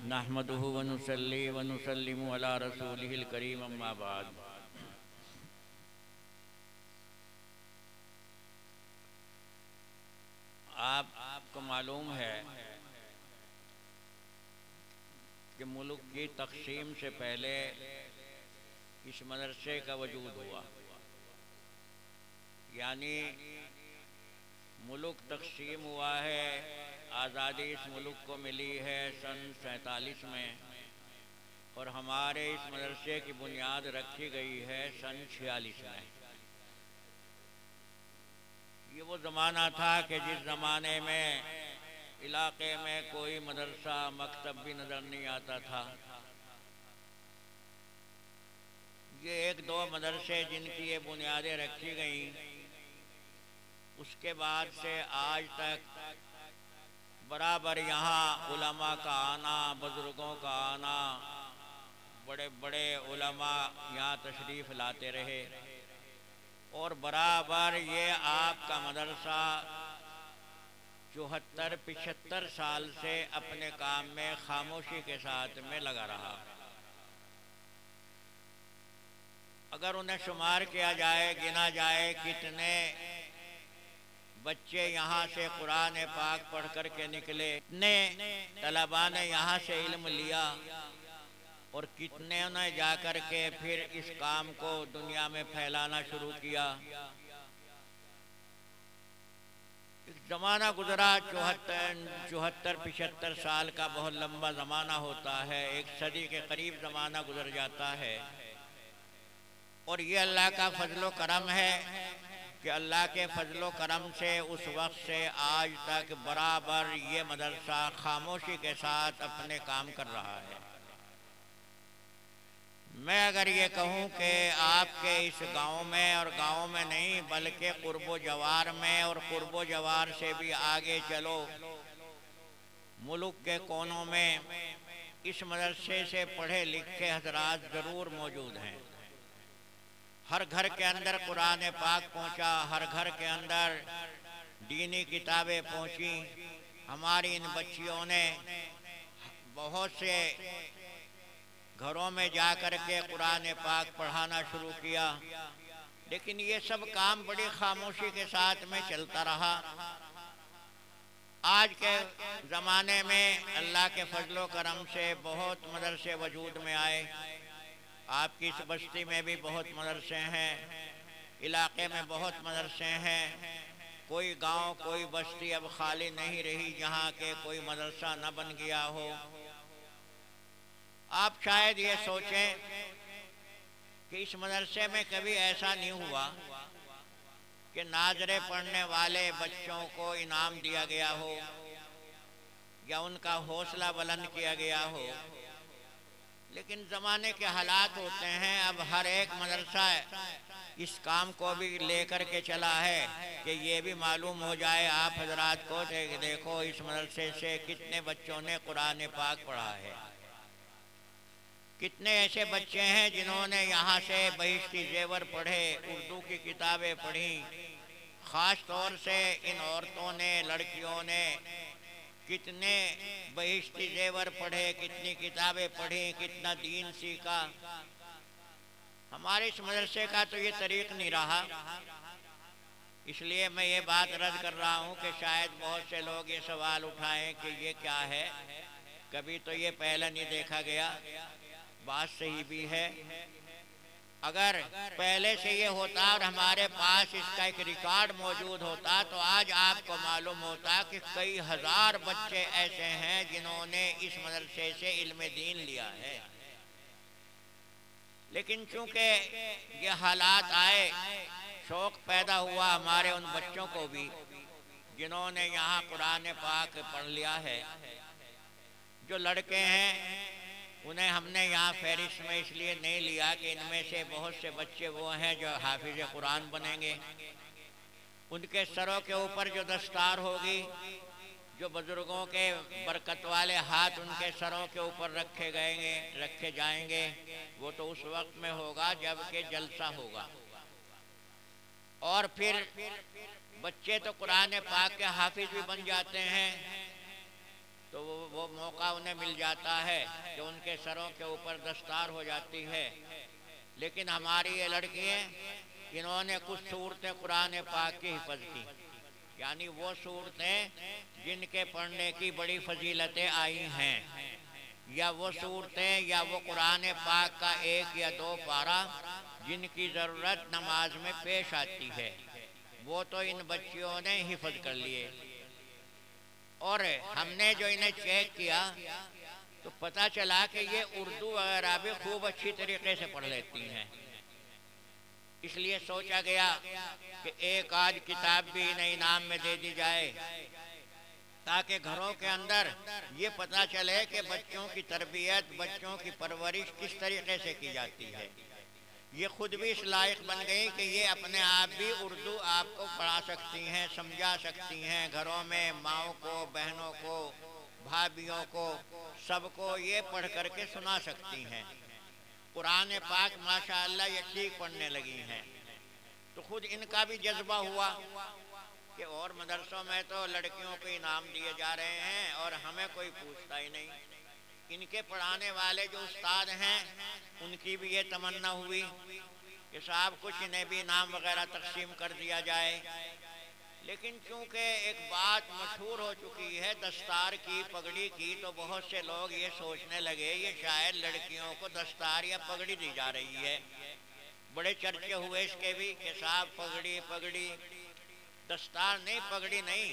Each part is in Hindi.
नहमदुहु व नुसल्ली व नुसल्लिमु अला रसूलिहिल करीम अम्मा बाद। आपको मालूम है कि मुल्क की तक़सीम से पहले इस मदरसे का वजूद हुआ, यानी मुल्क तक़सीम हुआ है, आज़ादी इस मुल्क को मिली है सन 47 में, और हमारे इस मदरसे की बुनियाद रखी गई है सन 46 में। ये वो ज़माना था कि जिस ज़माने में इलाके में कोई मदरसा मकतब भी नज़र नहीं आता था। ये एक दो मदरसे जिनकी ये बुनियादें रखी गईं, उसके बाद से आज तक बराबर यहाँ उलमा का आना, बुज़ुर्गों का आना, बड़े बड़े उलमा यहाँ तशरीफ़ लाते रहे, और बराबर ये आपका मदरसा 74-75 साल से अपने काम में खामोशी के साथ में लगा रहा। अगर उन्हें शुमार किया जाए, गिना जाए कितने बच्चे यहाँ से कुरान पाक पढ़ कर के निकले, कितने तलबा ने यहाँ से इल्म लिया, और कितने ने जाकर के फिर इस काम को दुनिया में फैलाना शुरू किया। एक ज़माना गुजरा, 74-75 साल का बहुत लंबा ज़माना होता है, एक सदी के करीब ज़माना गुजर जाता है। और ये अल्लाह का फजलो करम है कि अल्लाह के फजलो करम से उस वक्त से आज तक बराबर ये मदरसा खामोशी के साथ अपने काम कर रहा है। मैं अगर ये कहूँ कि आपके इस गांव में, और गांव में नहीं बल्कि कुर्बो जवार में, और कुर्बो जवार से भी आगे चलो, मुल्क के कोनों में इस मदरसे से पढ़े लिखे हजरात ज़रूर मौजूद हैं। हर घर के अंदर कुरान पाक पहुँचा, हर घर के अंदर दीनी किताबें पहुँची। हमारी इन बच्चियों ने बहुत से घरों में जा कर के कुरान पाक पढ़ाना शुरू किया, लेकिन ये सब काम बड़ी खामोशी के साथ में चलता रहा। आज के ज़माने में अल्लाह के फजलो करम से बहुत मदरसे वजूद में आए। आपकी इस बस्ती में भी बहुत मदरसे हैं, इलाके में बहुत मदरसे हैं। कोई गांव, कोई बस्ती अब खाली नहीं रही जहाँ के कोई मदरसा न बन गया हो। आप शायद ये सोचें कि इस मदरसे में कभी ऐसा नहीं हुआ कि नाज़रे पढ़ने वाले बच्चों को इनाम दिया गया हो या उनका हौसला बुलंद किया गया हो। लेकिन ज़माने के हालात होते हैं, अब हर एक मदरसा इस काम को भी लेकर के चला है कि ये भी मालूम हो जाए आप हजरात को कि देखो इस मदरसे से कितने बच्चों ने कुरान पाक पढ़ा है। कितने ऐसे बच्चे हैं जिन्होंने यहाँ से बहिश्ती ज़ेवर पढ़े, उर्दू की किताबें पढ़ी। ख़ास तौर से इन औरतों ने, लड़कियों ने कितने बहिश्ती ज़ेवर पढ़े, कितनी किताबें पढ़ी, कितना दीन सीखा। हमारे इस मदरसे का तो ये तरीक़ नहीं रहा। इसलिए मैं ये बात रद्द कर रहा हूँ कि शायद बहुत से लोग ये सवाल उठाएं कि ये क्या है, कभी तो ये पहले नहीं देखा गया। बात सही भी है। अगर पहले से ये होता और हमारे पास इसका एक रिकॉर्ड मौजूद होता तो आज आपको मालूम होता कि कई हज़ार बच्चे ऐसे हैं जिन्होंने इस मदरसे से इल्म दीन लिया है। लेकिन चूँकि ये हालात आए, शौक़ पैदा हुआ हमारे उन बच्चों को भी जिन्होंने यहाँ कुरान पाक पढ़ लिया है। जो लड़के हैं उन्हें हमने यहाँ फहरिस्त में इसलिए नहीं लिया कि इनमें से बहुत से बच्चे वो हैं जो हाफिज़ कुरान बनेंगे। उनके सरों के ऊपर जो दस्तार होगी, जो बुज़ुर्गों के बरकत वाले हाथ उनके सरों के ऊपर रखे जाएंगे, वो तो उस वक्त में होगा जब के जलसा होगा। और फिर बच्चे तो कुरान पाक के हाफिज़ भी बन जाते हैं। तो वो मौका उन्हें मिल जाता है कि उनके सरों के ऊपर दस्तार हो जाती है। लेकिन हमारी ये लड़कियाँ, इन्होंने कुछ सूरतें कुरान पाक की हिफाजत की, यानी वो सूरतें जिनके पढ़ने की बड़ी फजीलतें आई हैं, या वो सूरतें या वो कुरान पाक का एक या दो पारा जिनकी ज़रूरत नमाज में पेश आती है, वो तो इन बच्चियों ने हिफज कर लिए। और हमने जो इन्हें चेक किया तो पता चला कि ये उर्दू वगैरह भी खूब अच्छी तरीके से पढ़ लेती हैं। इसलिए सोचा गया कि एक आध किताब भी इन्हें इनाम में दे दी जाए, ताकि घरों के अंदर ये पता चले कि बच्चों की तरबियत, बच्चों की परवरिश किस तरीके से की जाती है। ये खुद भी इस लायक बन गई कि ये अपने आप भी उर्दू आपको पढ़ा सकती हैं, समझा सकती हैं। घरों में माओं को, बहनों को, भाभियों को, सबको ये पढ़ करके सुना सकती हैं। कुरान पाक माशाअल्लाह ये ठीक पढ़ने लगी हैं। तो खुद इनका भी जज्बा हुआ कि और मदरसों में तो लड़कियों को इनाम दिए जा रहे हैं और हमें कोई पूछता ही नहीं। इनके पढ़ाने वाले जो उस्ताद हैं उनकी भी ये तमन्ना हुई कि साहब कुछ इन्हें भी इनाम वगैरह तकसीम कर दिया जाए। लेकिन चूंकि एक बात मशहूर हो चुकी है दस्तार की, पगड़ी की, तो बहुत से लोग ये सोचने लगे ये शायद लड़कियों को दस्तार या पगड़ी दी जा रही है। बड़े चर्चे हुए इसके भी कि साहब पगड़ी पगड़ी, दस्तार नहीं, पगड़ी नहीं।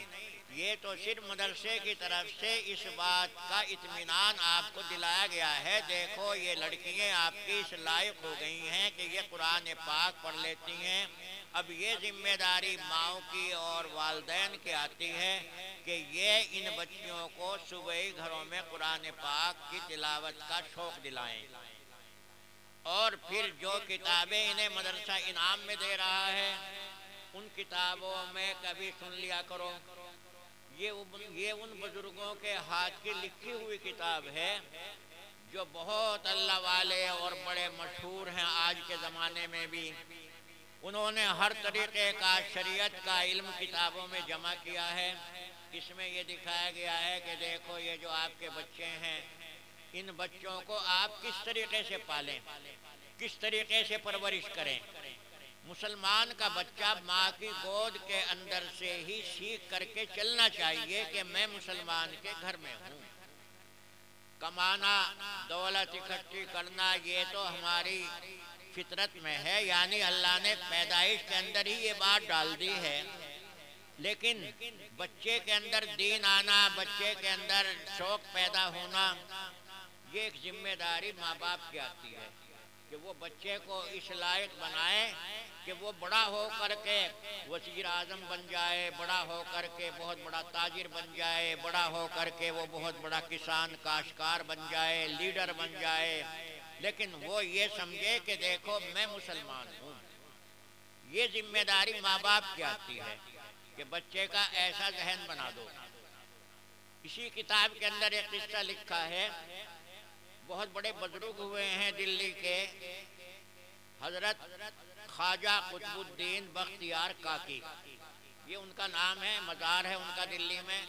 ये तो सिर्फ मदरसे की तरफ से इस बात का इत्मीनान आपको दिलाया गया है। देखो ये लड़कियां आपकी इस लायक हो गई हैं कि ये कुरान पाक पढ़ लेती हैं। अब ये जिम्मेदारी माओं की और वालिदैन की आती है कि ये इन बच्चियों को सुबह ही घरों में कुरान पाक की तिलावत का शौक दिलाएं। और फिर जो किताबें इन्हें मदरसा इनाम में दे रहा है उन किताबों में कभी सुन लिया करो, ये उन बुजुर्गों के हाथ की लिखी हुई किताब है जो बहुत अल्लाह वाले और बड़े मशहूर हैं आज के ज़माने में भी। उन्होंने हर तरीके का शरीयत का इल्म किताबों में जमा किया है। इसमें ये दिखाया गया है कि देखो ये जो आपके बच्चे हैं, इन बच्चों को आप किस तरीके से पालें, किस तरीके से परवरिश करें। मुसलमान का बच्चा माँ की गोद के अंदर से ही सीख करके चलना चाहिए कि मैं मुसलमान के घर में हूँ। कमाना, दौलत इकट्ठी करना, ये तो हमारी फितरत में है, यानी अल्लाह ने पैदाइश के अंदर ही ये बात डाल दी है। लेकिन बच्चे के अंदर दीन आना, बच्चे के अंदर शौक पैदा होना, ये एक जिम्मेदारी माँ बाप की आती है कि वो बच्चे को इस लायक बनाए कि वो बड़ा हो करके वज़ीर आज़म बन जाए, बड़ा हो करके बहुत बड़ा ताजिर बन जाए, बड़ा हो करके वो बहुत बड़ा किसान काश्तकार बन जाए, लीडर बन जाए। लेकिन वो ये समझे कि देखो मैं मुसलमान हूँ। ये जिम्मेदारी माँ बाप की आती है कि बच्चे का ऐसा जहन बना दो। इसी किताब के अंदर एक किस्सा लिखा है। बहुत बड़े बुजुर्ग हुए हैं दिल्ली के, हजरत ख्वाजा कुतुबुद्दीन बख्तियार काकी, ये उनका नाम है, मज़ार है उनका दिल्ली में।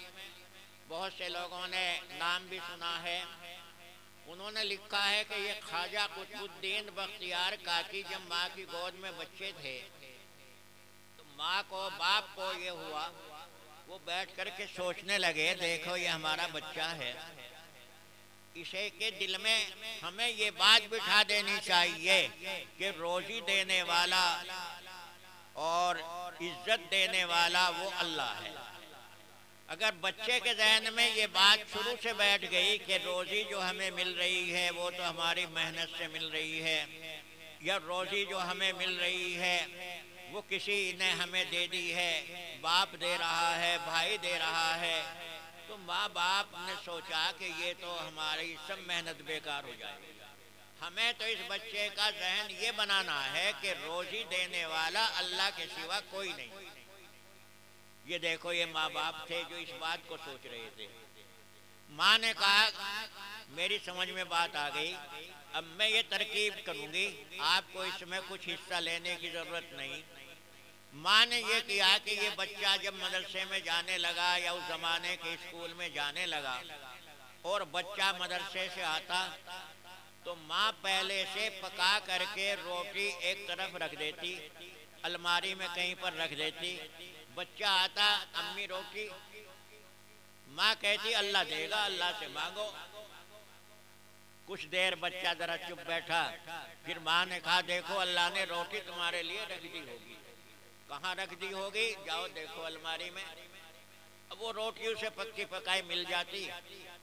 बहुत से लोगों ने नाम भी सुना है। उन्होंने लिखा है कि ये ख्वाजा कुतुबुद्दीन बख्तियार काकी जब माँ की गोद में बच्चे थे तो माँ को, बाप को ये हुआ, वो बैठ कर के सोचने लगे देखो ये हमारा बच्चा है, इसे के दिल में हमें ये बात बिठा देनी चाहिए कि रोजी देने वाला और इज्जत देने वाला वो अल्लाह है। अगर बच्चे के जहन में ये बात शुरू से बैठ गई कि रोजी जो हमें मिल रही है वो तो हमारी मेहनत से मिल रही है, या रोजी जो हमें मिल रही है वो किसी ने हमें दे दी है, बाप दे रहा है, भाई दे रहा है, तो माँ बाप ने सोचा कि ये तो हमारी सब मेहनत बेकार हो जाएगी। हमें तो इस बच्चे का जहन ये बनाना है कि रोजी देने वाला अल्लाह के सिवा कोई नहीं। ये देखो ये माँ बाप थे जो इस बात को सोच रहे थे। माँ ने कहा मेरी समझ में बात आ गई, अब मैं ये तरकीब करूँगी, आपको इसमें कुछ हिस्सा लेने की ज़रूरत नहीं। माँ ने ये किया कि ये बच्चा जब मदरसे में जाने लगा या उस ज़माने के स्कूल में जाने लगा और बच्चा मदरसे से आता तो माँ पहले से पका करके रोटी एक तरफ रख देती, अलमारी में कहीं पर रख देती। बच्चा आता, अम्मी रोटी, माँ कहती अल्लाह देगा, अल्लाह से मांगो। कुछ देर बच्चा जरा चुप बैठा, फिर माँ ने कहा देखो अल्लाह ने रोटी तुम्हारे लिए रख दी होगी। कहाँ रख दी होगी? जाओ देखो अलमारी में। अब वो रोटी उसे पक्की पकाई मिल जाती।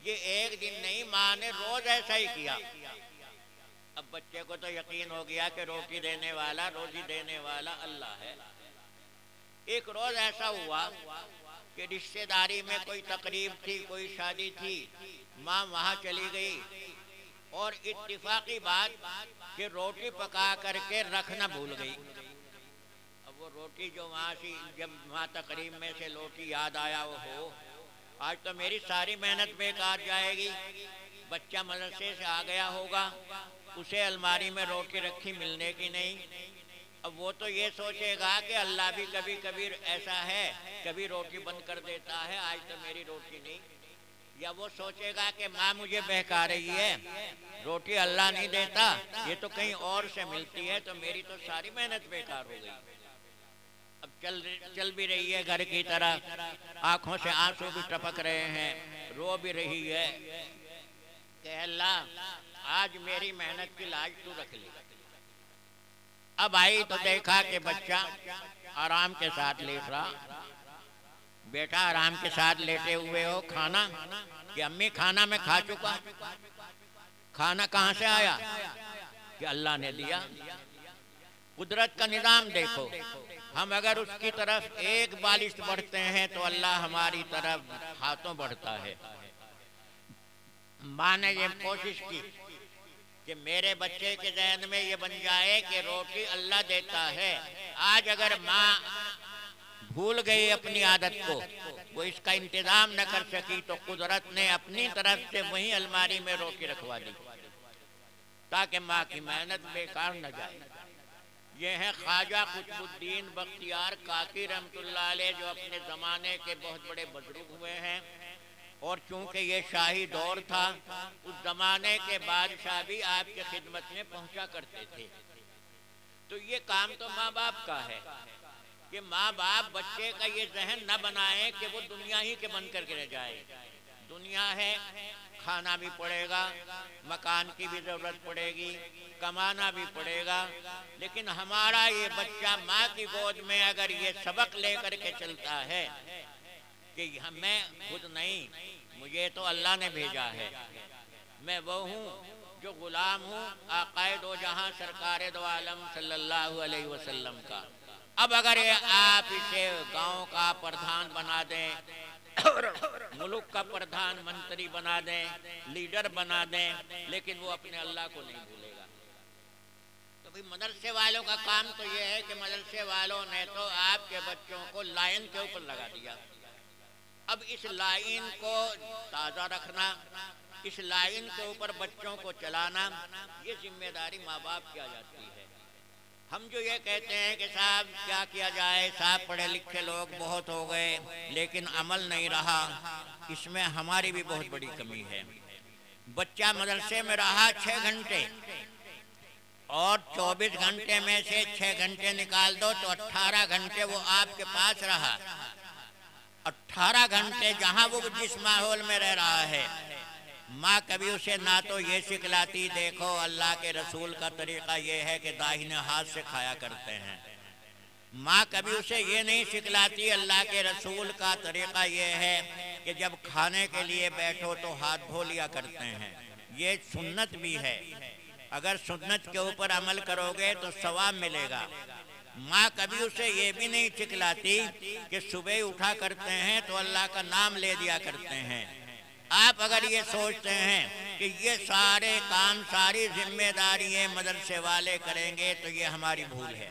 ये एक दिन नहीं, माँ ने रोज ऐसा ही किया। अब बच्चे को तो यकीन हो गया कि रोटी देने वाला, रोजी देने वाला अल्लाह है। एक रोज ऐसा हुआ कि रिश्तेदारी में कोई तकरीब थी, कोई शादी थी, माँ वहाँ चली गई और इत्तिफाकी बात कि रोटी पका करके रखना भूल गई। अब वो रोटी जो वहाँ से जब वहाँ तकरीब में से रोटी याद आया, वो हो आज तो मेरी सारी मेहनत बेकार जाएगी। बच्चा मदरसे से आ गया होगा, उसे अलमारी में रोटी रखी मिलने की नहीं। अब वो तो ये सोचेगा कि अल्लाह भी कभी कभी ऐसा है, कभी रोटी बंद कर देता है, आज तो मेरी रोटी नहीं। या वो सोचेगा कि माँ मुझे बहका रही है, रोटी अल्लाह नहीं देता, ये तो कहीं और से मिलती है, तो मेरी तो सारी मेहनत बेकार हो गई। अब चल भी रही है घर की तरह, आंखों से आंसू भी टपक रहे हैं, रो भी रही है कि अल्लाह आज मेरी मेहनत की लाज तू रख ली। अब आई तो देखा कि बच्चा आराम के साथ लेट रहा। बेटा आराम के साथ लेटे हुए हो, खाना? कि अम्मी खाना मैं खा चुका। खाना कहाँ से आया? कि अल्लाह ने दिया। कुदरत का निजाम देखो, हम अगर उसकी तरफ एक बालिश बढ़ते हैं तो अल्लाह हमारी तरफ हाथों बढ़ता है। माँ ने ये कोशिश की कि मेरे बच्चे के ज़हन में ये बन जाए कि रोटी अल्लाह देता है। आज अगर माँ भूल गई अपनी आदत को, वो इसका इंतजाम न कर सकी, तो कुदरत ने अपनी तरफ से वही अलमारी में रोटी रखवा दी ताकि माँ की मेहनत बेकार न जाए। ये है ख्वाजा कुतुबुद्दीन बख्तियार काकी रहमतुल्लाह अलैह, जो अपने ज़माने के बहुत बड़े बुजुर्ग हुए हैं। और चूंकि ये शाही दौर था, उस जमाने के बादशाह भी आपके खिदमत में पहुंचा करते थे। तो ये काम तो माँ बाप का है कि माँ बाप बच्चे का ये जहन न बनाए कि वो दुनिया ही के बन करके रह जाए। दुनिया है, खाना भी पड़ेगा, मकान की भी जरूरत पड़ेगी, कमाना भी पड़ेगा, लेकिन हमारा ये बच्चा माँ की गोद में अगर ये सबक लेकर के चलता है कि मैं खुद नहीं, मुझे तो अल्लाह ने भेजा है, मैं वो हूँ जो गुलाम हूँ आकाए दो जहां सरकारे दो आलम सल्लल्लाहु अलैहि वसल्लम का। अब अगर आप इसे गांव का प्रधान बना दें और मुल्क का प्रधानमंत्री बना दें, लीडर बना दें, लेकिन वो अपने अल्लाह को नहीं भूलेगा। तो भाई मदरसे वालों का काम तो ये है कि मदरसे वालों ने तो आपके बच्चों को लाइन के ऊपर लगा दिया। अब इस लाइन को ताज़ा रखना, इस लाइन के ऊपर बच्चों को चलाना, ये जिम्मेदारी माँ बाप की आ जाती है। हम जो ये कहते हैं कि साहब क्या किया जाए, साहब पढ़े लिखे लोग बहुत हो गए लेकिन अमल नहीं रहा, इसमें हमारी भी बहुत बड़ी कमी है। बच्चा मदरसे में रहा 6 घंटे और 24 घंटे में से 6 घंटे निकाल दो तो 18 घंटे वो आपके पास रहा। 18 घंटे जहाँ वो जिस माहौल में रह रहा है, माँ कभी उसे ना तो ये सिखलाती देखो अल्लाह के रसूल का तरीका ये है कि दाहिने हाथ से खाया करते हैं, माँ कभी उसे ये नहीं सिखलाती अल्लाह के रसूल का तरीका ये है कि जब खाने के लिए बैठो तो हाथ धो लिया करते हैं। ये सुन्नत भी है, अगर सुन्नत के ऊपर अमल करोगे तो सवाब मिलेगा। माँ कभी उसे ये भी नहीं सिखलाती कि सुबह उठा करते हैं तो अल्लाह का नाम ले दिया करते हैं। आप अगर ये सोचते हैं कि ये सारे काम, सारी जिम्मेदारियां मदरसे वाले करेंगे तो ये हमारी भूल है।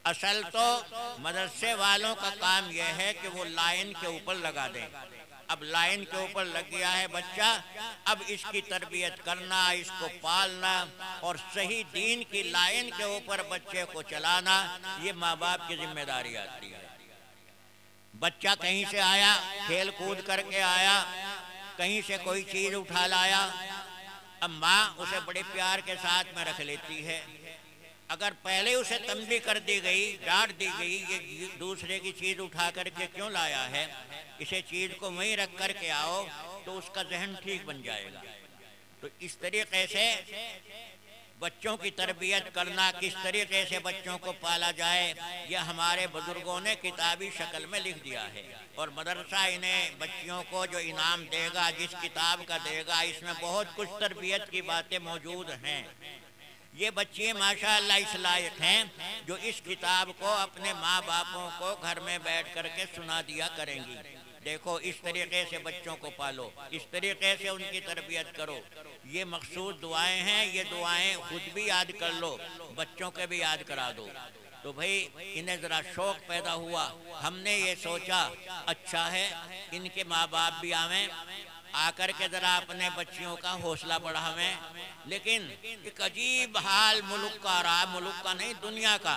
असल तो मदरसे वालों का काम यह है कि वो लाइन के ऊपर लगा दें। अब लाइन के ऊपर लग गया है बच्चा, अब इसकी तरबियत करना, इसको पालना और सही दीन की लाइन के ऊपर बच्चे को चलाना, ये माँ बाप की जिम्मेदारी आती है। बच्चा कहीं से आया, खेल कूद करके आया, कहीं से कोई चीज़ उठा लाया, अब माँ उसे बड़े प्यार के साथ में रख लेती है। अगर पहले उसे तंबी कर दी गई, डांट दी गई, ये दूसरे की चीज़ उठा करके क्यों लाया है, इसे चीज़ को वहीं रख करके आओ, तो उसका जहन ठीक बन जाएगा। तो इस तरीके से बच्चों की तरबियत करना, किस तरीके से बच्चों को पाला जाए, यह हमारे बुजुर्गों ने किताबी शक्ल में लिख दिया है। और मदरसा इन्हें बच्चियों को जो इनाम देगा, जिस किताब का देगा, इसमें बहुत कुछ तरबियत की बातें मौजूद हैं। ये बच्चियाँ माशाअल्लाह इस लायक हैं जो इस किताब को अपने माँ बापों को घर में बैठ करके सुना दिया करेंगी। देखो, इस तरीके से बच्चों को पालो, इस तरीके से उनकी तरबियत करो। ये मखसूस दुआएं हैं, ये दुआएं खुद भी याद कर लो, बच्चों के भी याद करा दो। तो भाई इन्हें ज़रा शौक़ पैदा हुआ, हमने ये सोचा अच्छा है इनके माँ बाप भी आवें, आकर के ज़रा अपने बच्चियों का हौसला बढ़ावें। लेकिन एक अजीब हाल मुल्क का रहा, मुल्क का नहीं दुनिया का।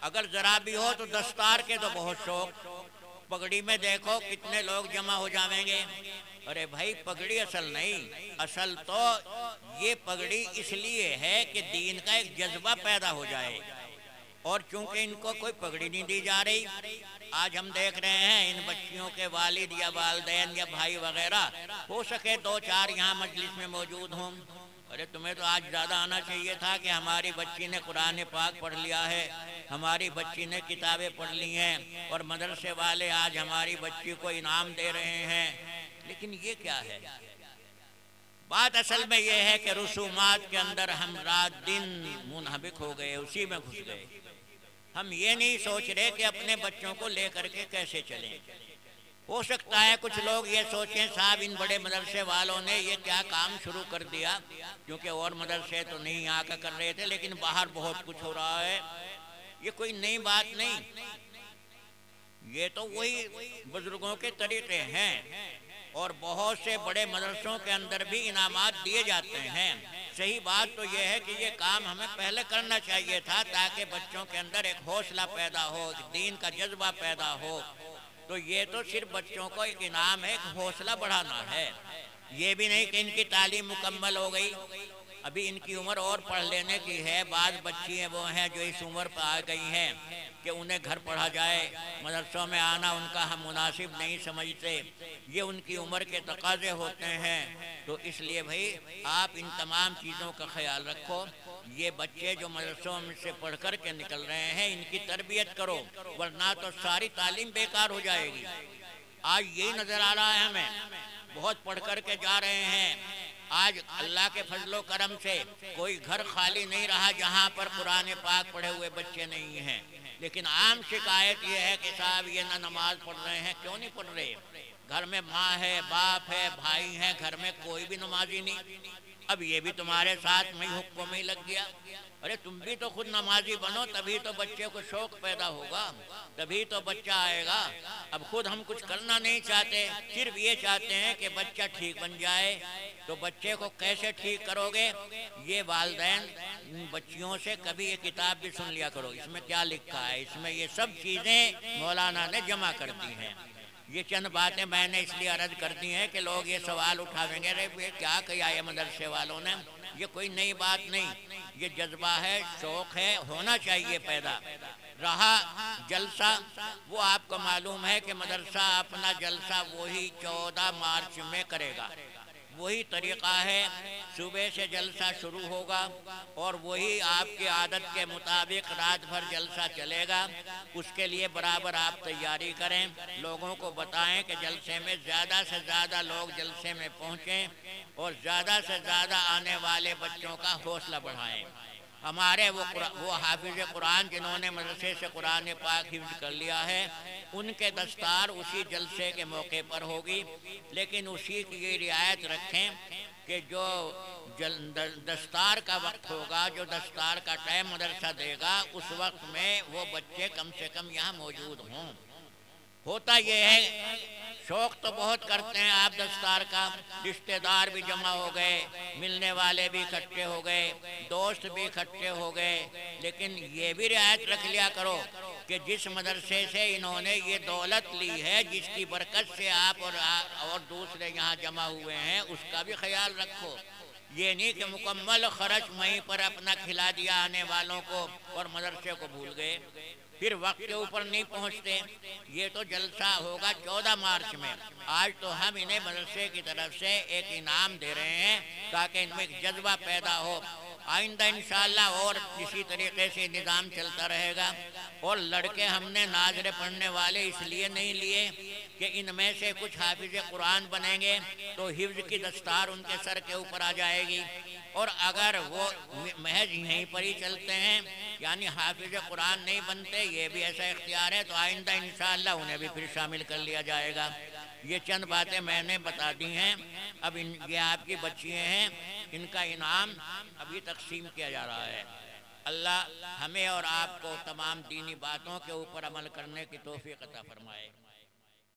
अगर ज़रा भी हो तो दस्तार के तो बहुत शौक़, पगड़ी में देखो कितने लोग जमा हो जाएंगे। अरे भाई पगड़ी असल नहीं, असल तो ये पगड़ी इसलिए है कि दीन का एक जज्बा पैदा हो जाए। और चूंकि इनको कोई पगड़ी नहीं दी जा रही, आज हम देख रहे हैं इन बच्चियों के वालिद या वालिदैन या भाई वगैरह, हो सके 2-4 यहाँ मजलिस में मौजूद हों। अरे तुम्हें तो आज ज़्यादा आना चाहिए था कि हमारी बच्ची ने कुरान पाक पढ़ लिया है, हमारी बच्ची ने किताबें पढ़ ली हैं, और मदरसे वाले आज हमारी बच्ची को इनाम दे रहे हैं। लेकिन ये क्या है? बात असल में ये है कि रसूमात के अंदर हम रात दिन मुनहबिक हो गए, उसी में घुस गए। हम ये नहीं सोच रहे कि अपने बच्चों को लेकर के कैसे चलें। हो सकता है कुछ लोग ये सोचें साहब इन बड़े मदरसे वालों ने ये क्या काम शुरू कर दिया, क्योंकि और मदरसे तो नहीं यहाँ का कर रहे थे, लेकिन बाहर बहुत कुछ हो रहा है। ये कोई नई बात नहीं, ये तो वही बुजुर्गों के तरीके हैं। और बहुत से बड़े मदरसों के अंदर भी इनामात दिए जाते हैं। सही बात तो यह है कि ये काम हमें पहले करना चाहिए था, ताकि बच्चों के अंदर एक हौसला पैदा हो, दीन का जज्बा पैदा हो। तो ये तो सिर्फ बच्चों को एक इनाम है, एक हौसला बढ़ाना है। ये भी नहीं कि इनकी तालीम मुकम्मल हो गई, अभी इनकी उम्र और पढ़ लेने की है। बाद बच्चियाँ वो हैं जो इस उम्र पर आ गई हैं कि उन्हें घर पढ़ा जाए, मदरसों में आना उनका हम मुनासिब नहीं समझते, ये उनकी उम्र के तकाजे होते हैं। तो इसलिए भाई आप इन तमाम चीज़ों का ख्याल रखो। ये बच्चे जो मदरसों में से पढ़ कर के निकल रहे हैं, इनकी तरबियत करो, वरना तो सारी तालीम बेकार हो जाएगी। आज यही नज़र आ रहा है हमें, बहुत पढ़ कर के जा रहे हैं। आज अल्लाह के फजलो करम से कोई घर खाली नहीं रहा जहाँ पर कुरान पाक पढ़े हुए बच्चे नहीं हैं। लेकिन आम शिकायत ये है कि साहब ये ना नमाज पढ़ रहे हैं। क्यों नहीं पढ़ रहे? घर में माँ है, बाप है, भाई है, घर में कोई भी नमाजी नहीं। अब ये भी तुम्हारे साथ में हुक्म में लग गया। अरे तुम भी तो खुद नमाजी बनो, तभी तो बच्चे को शौक पैदा होगा, तभी तो बच्चा आएगा। अब खुद हम कुछ करना नहीं चाहते, सिर्फ ये चाहते हैं कि बच्चा ठीक बन जाए। तो बच्चे को कैसे ठीक करोगे? ये वालिदैन बच्चियों से कभी ये किताब भी सुन लिया करो, इसमें क्या लिखा है। इसमें ये सब चीज़ें मौलाना ने जमा कर दी हैं। ये चंद बातें मैंने इसलिए अर्ज कर दी हैं कि लोग ये सवाल उठावेंगे, अरे ये क्या किया है मदरसे वालों ने। ये कोई नई बात नहीं, ये जज्बा है, शौक़ है, होना चाहिए पैदा। रहा जलसा, वो आपको मालूम है कि मदरसा अपना जलसा वही 14 मार्च में करेगा। वही तरीक़ा है, सुबह से जलसा शुरू होगा और वही आपकी आदत के मुताबिक रात भर जलसा चलेगा। उसके लिए बराबर आप तैयारी करें, लोगों को बताएं कि जलसे में ज़्यादा से ज़्यादा लोग जलसे में पहुँचें और ज़्यादा से ज़्यादा आने वाले बच्चों का हौसला बढ़ाएं। हमारे वो हाफिज़ कुरान जिन्होंने मदरसे से कुरान पाक हिफ्ज़ कर लिया है, उनके दस्तार उसी जलसे के मौके पर होगी। लेकिन उसी की ये रियायत रखें कि जो दस्तार का वक्त होगा, जो दस्तार का टाइम मदरसा देगा, उस वक्त में वो बच्चे कम से कम यहाँ मौजूद हों। होता ये है शौक़ तो बहुत करते हैं आप दस्तार का, रिश्तेदार भी जमा हो गए, मिलने वाले भी इकट्ठे हो गए, दोस्त भी इकट्ठे हो गए, लेकिन ये भी रियायत रख लिया करो कि जिस मदरसे से इन्होंने ये दौलत ली है, जिसकी बरकत से आप और दूसरे यहाँ जमा हुए हैं, उसका भी ख्याल रखो। ये नहीं कि मुकम्मल खर्च वहीं पर अपना खिला दिया आने वालों को और मदरसे को भूल गए, फिर वक्त के ऊपर नहीं पहुंचते। ये तो जलसा होगा 14 मार्च में। आज तो हम इन्हें मदरसे की तरफ से एक इनाम दे रहे हैं ताकि इनमें एक जज्बा पैदा हो। आइंदा इंशाअल्लाह और इसी तरीके से निज़ाम चलता रहेगा। और लड़के हमने नाज़रे पढ़ने वाले इसलिए नहीं लिए कि इनमें से कुछ हाफिज़ कुरान बनेंगे तो हिफ्ज़ की दस्तार उनके सर के ऊपर आ जाएगी, और अगर वो महज यहीं पर ही चलते हैं यानी हाफिज़ कुरान नहीं बनते, ये भी ऐसा इख्तियार है, तो आइंदा इंशाअल्लाह उन्हें भी फिर शामिल कर लिया जाएगा। ये चंद बातें मैंने बता दी हैं। अब ये आपकी बच्चियाँ हैं, इनका इनाम अभी तकसीम किया जा रहा है। अल्लाह हमें और आपको तमाम दीनी बातों के ऊपर अमल करने की तौफीक अता फरमाए।